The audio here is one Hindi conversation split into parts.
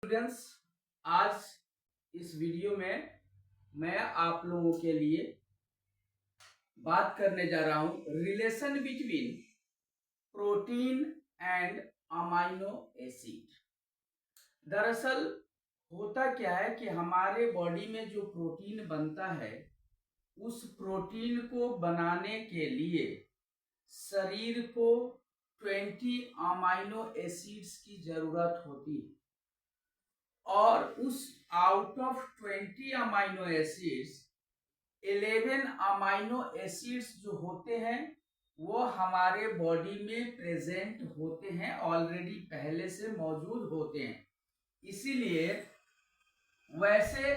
स्टूडेंट्स, आज इस वीडियो में मैं आप लोगों के लिए बात करने जा रहा हूं relation between protein and amino acid. दरअसल होता क्या है कि हमारे बॉडी में जो प्रोटीन बनता है उस प्रोटीन को बनाने के लिए शरीर को 20 अमाइनो एसिड्स की जरूरत होती है और उस out of 20 amino acids 11 amino acids जो होते हैं वो हमारे बॉडी में प्रेजेंट होते हैं, ऑलरेडी पहले से मौजूद होते हैं। इसीलिए वैसे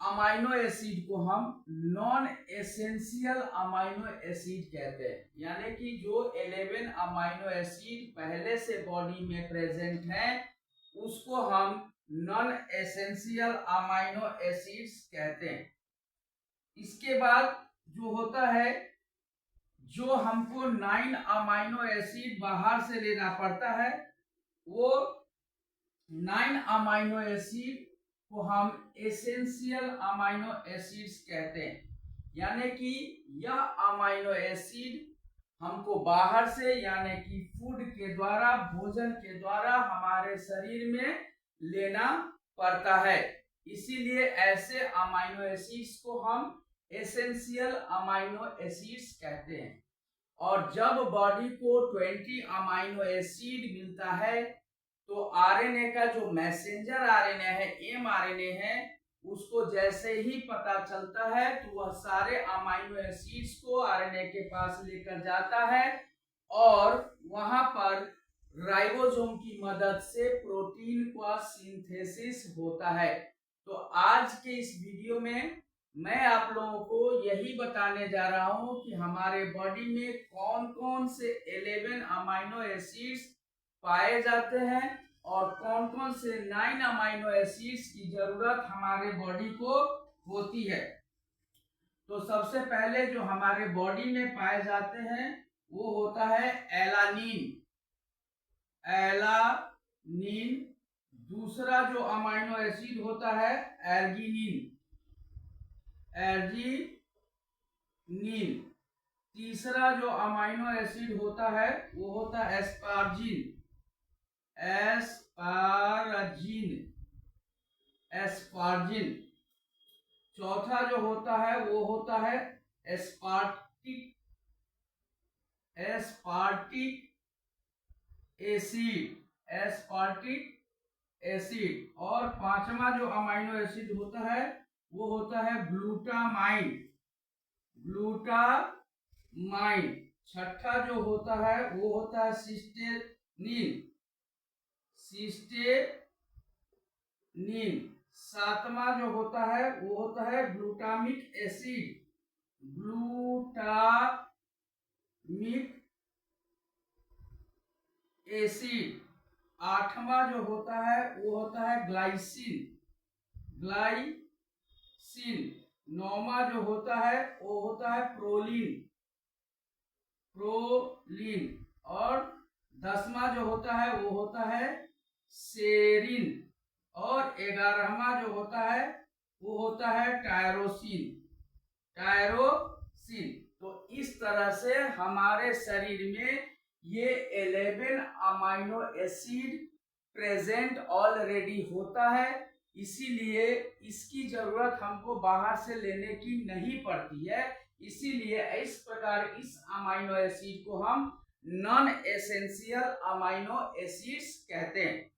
अमाइनो एसिड को हम नॉन एसेंशियल अमाइनो एसिड कहते हैं, यानी कि जो 11 अमाइनो एसिड पहले से बॉडी में प्रेजेंट हैं उसको हम नॉन एसेंशियल अमाइनो एसिड्स कहते हैं। इसके बाद जो होता है, जो हमको 9 अमाइनो एसिड बाहर से लेना पड़ता है, वो 9 अमाइनो एसिड को हम एसेंशियल अमाइनो एसिड्स कहते हैं। यानी कि यह अमाइनो एसिड हमको बाहर से यानी कि फूड के द्वारा, भोजन के द्वारा हमारे शरीर में लेना पड़ता है। इसीलिए ऐसे अमाइनो एसिड्स को हम एसेंशियल अमाइनो एसिड्स कहते हैं। और जब बॉडी को 20 अमाइनो एसिड मिलता है तो आरएनए का जो मैसेंजर आरएनए है, एमआरएनए है, उसको जैसे ही पता चलता है तो वह सारे अमाइनो एसिड्स को आरएनए के पास लेकर जाता है और वहां पर राइबोसोम की मदद से प्रोटीन का सिंथेसिस होता है। तो आज के इस वीडियो में मैं आप लोगों को यही बताने जा रहा हूं कि हमारे बॉडी में कौन कौन से 11 अमाइनो एसिड्स पाए जाते हैं और कौन कौन से 9 अमाइनो एसिड्स की जरूरत हमारे बॉडी को होती है। तो सबसे पहले जो हमारे बॉडी में पाए जाते हैं वो होता है एलानिन। दूसरा जो अमाइनो एसिड होता है एर्जिनिन। तीसरा जो अमाइनो एसिड होता है वो होता है एस्पार्जिन। चौथा जो होता है वो होता है एस्पार्टिक एसिड। और पांचवा जो अमाइनो एसिड होता है वो होता है ग्लूटामाइन। छठा जो होता है वो होता है सिस्टेनिन। सातवां जो होता है वो होता है ग्लूटामिक एसिड। आठवां जो होता है वो होता है ग्लाइसिन। नौवां जो होता है वो होता है प्रोलिन। और 10वां जो होता है वो होता है सेरिन। और 11वां जो होता है वो होता है टायरोसिन। तो इस तरह से हमारे शरीर में ये 11 अमाइनो एसिड प्रेजेंट ऑलरेडी होता है। इसीलिए इसकी जरूरत हमको बाहर से लेने की नहीं पड़ती है। इसीलिए इस प्रकार इस अमाइनो एसिड को हम नॉन एसेंशियल अमाइनो एसिड्स कहते हैं।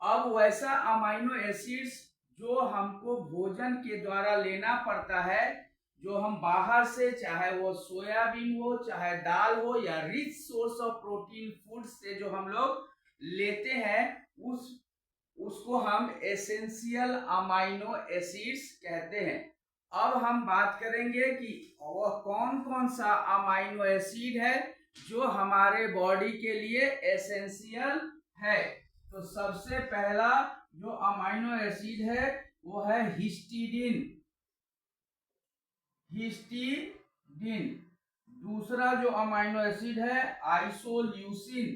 अब वैसा अमाइनो एसिड्स जो हमको भोजन के द्वारा लेना पड़ता है, जो हम बाहर से, चाहे वो सोयाबीन हो, चाहे दाल हो, या rich source of protein food से जो हम लोग लेते हैं, उसको हम एसेंशियल अमाइनो एसिड्स कहते हैं। अब हम बात करेंगे कि वह कौन कौन सा अमाइनो एसिड है जो हमारे बॉडी के लिए एसेंशियल है। तो सबसे पहला जो अमाइनो एसिड है वो है हिस्टीडीन। दूसरा जो अमाइनो एसिड है आइसोल्यूसिन।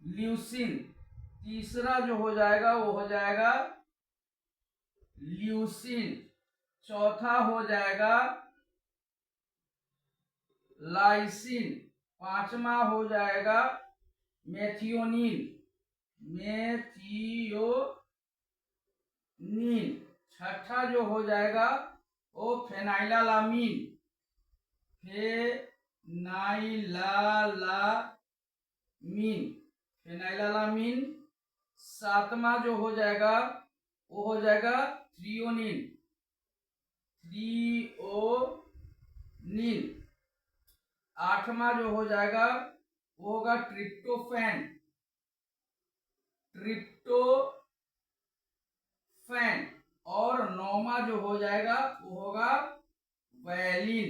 ल्यूसिन। तीसरा जो हो जाएगा वो हो जाएगा ल्यूसिन। चौथा हो जाएगा लाइसिन। पांचवा हो जाएगा मेथियोनिन। छठा जो हो जाएगा वो फेनाइलालामीन। फेनाइलालामीन। सातवां जो हो जाएगा वो हो जाएगा थ्रियोनिन। आठवां जो हो जाएगा वो होगा ट्रिप्टोफैन। और नौवां जो हो जाएगा वो होगा वैलिन।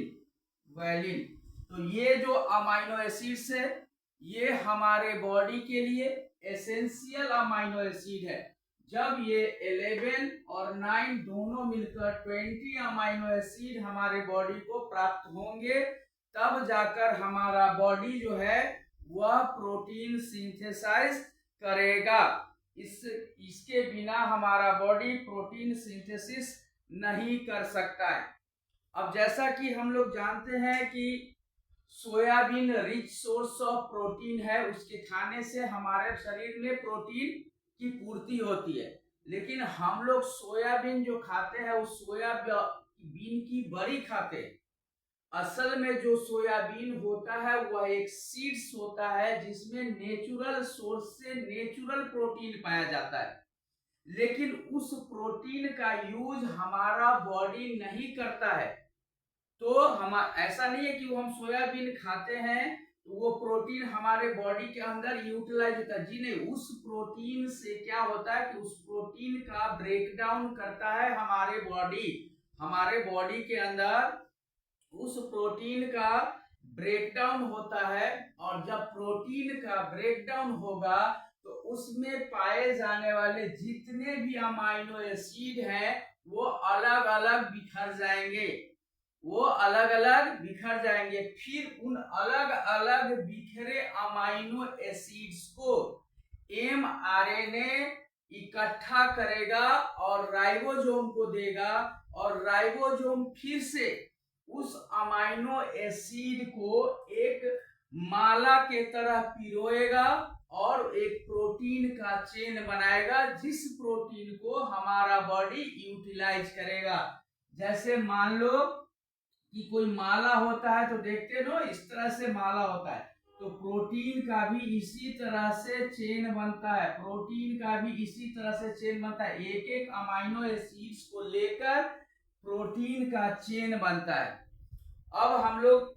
तो ये जो अमाइनो एसिड्स है ये हमारे बॉडी के लिए एसेंशियल अमाइनो एसिड है। जब ये 11 और 9 दोनों मिलकर 20 अमाइनो एसिड हमारे बॉडी को प्राप्त होंगे, तब जाकर हमारा बॉडी जो है वह प्रोटीन सिंथेसाइज करेगा। इसके बिना हमारा बॉडी प्रोटीन सिंथेसिस नहीं कर सकता है। अब जैसा कि हम लोग जानते हैं कि soybean rich source of protein है, उसके खाने से हमारे शरीर में प्रोटीन की पूर्ति होती है। लेकिन हम लोग सोयाबीन जो खाते हैं वो सोयाबीन की बड़ी खाते हैं। असल में जो सोयाबीन होता है वह एक सीड्स होता है जिसमें नेचुरल सोर्स से नेचुरल प्रोटीन पाया जाता है। लेकिन उस प्रोटीन का यूज हमारा बॉडी नहीं करता है। तो हम ऐसा नहीं है कि वो हम सोयाबीन खाते हैं तो वो प्रोटीन हमारे बॉडी के अंदर यूटिलाइज होता है। जी नहीं, उस प्रोटीन से क्या होता है कि उस प्रोटीन का ब्रेकडाउन करता है हमारे बॉडी के अंदर उस प्रोटीन का ब्रेकडाउन होता है। और जब प्रोटीन का ब्रेकडाउन होगा तो उसमें पाए जाने वाले जितने भी अमाइनो एसिड हैं वो अलग अलग बिखर जाएंगे। फिर उन अलग अलग बिखरे अमाइनो एसिड्स को mRNA इकट्ठा करेगा और राइबोसोम को देगा, और राइबोसोम फिर से उस अमाइनो एसिड को एक माला के तरह पिरोएगा और एक प्रोटीन का चेन बनाएगा, जिस प्रोटीन को हमारा बॉडी यूटिलाइज करेगा। जैसे मान लो कि कोई माला होता है तो देखते हो इस तरह से माला होता है, तो प्रोटीन का भी इसी तरह से चेन बनता है। एक एक अमाइनो एसिड्स को लेकर प्रोटीन का चेन बनता है। अब हम लोग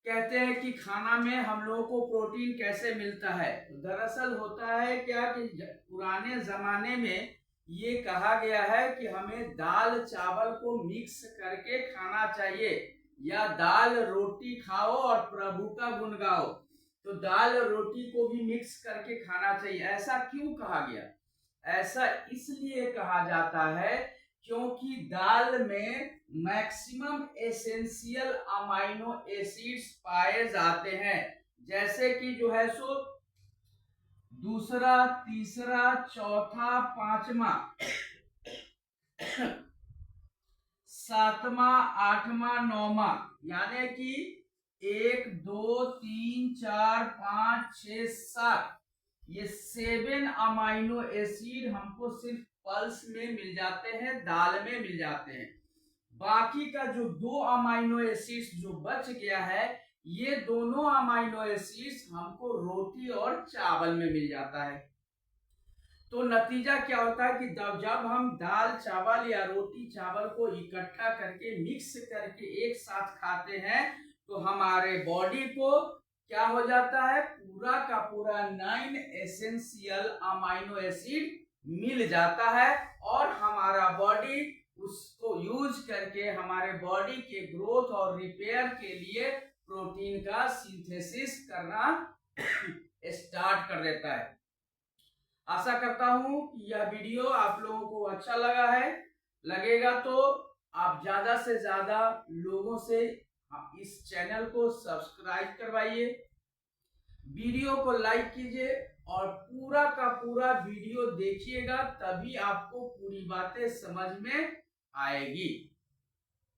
कहते हैं कि खाना में हम लोगों को प्रोटीन कैसे मिलता है, तो दरअसल होता है क्या कि पुराने जमाने में ये कहा गया है कि हमें दाल चावल को मिक्स करके खाना चाहिए, या दाल रोटी खाओ और प्रभु का गुण गाओ। तो दाल रोटी को भी मिक्स करके खाना चाहिए। ऐसा क्यों कहा गया? ऐसा इसलिए कहा जाता है क्योंकि दाल में मैक्सिमम एसेंशियल अमाइनो एसिड्स पाए जाते हैं। जैसे कि जो है सो दूसरा, तीसरा, चौथा, पांचवा, सातवां, आठवां, नौवां, यानी कि 1 2 3 4 5 6 7 ये 7 अमाइनो एसिड हमको सिर्फ पल्स में मिल जाते हैं, दाल में मिल जाते हैं। बाकी का जो 2 अमाइनो एसिड्स जो बच गया है, ये दोनों अमाइनो एसिड्स हमको रोटी और चावल में मिल जाता है। तो नतीजा क्या होता है कि जब हम दाल चावल या रोटी चावल को इकट्ठा करके मिक्स करके एक साथ खाते हैं तो हमारे बॉडी को क्या हो जाता है, पूरा का पूरा 9 एसेंशियल अमाइनो एसिड मिल जाता है, और हमारा बॉडी उसको यूज करके हमारे बॉडी के ग्रोथ और रिपेयर के लिए प्रोटीन का सिंथेसिस करना स्टार्ट कर देता है। आशा करता हूं कि यह वीडियो आप लोगों को अच्छा लगा है। लगेगा तो आप ज्यादा से ज्यादा लोगों से इस चैनल को सब्सक्राइब करवाइए, वीडियो को लाइक कीजिए और पूरा का पूरा वीडियो देखिएगा, तभी आपको पूरी बातें समझ में आएगी।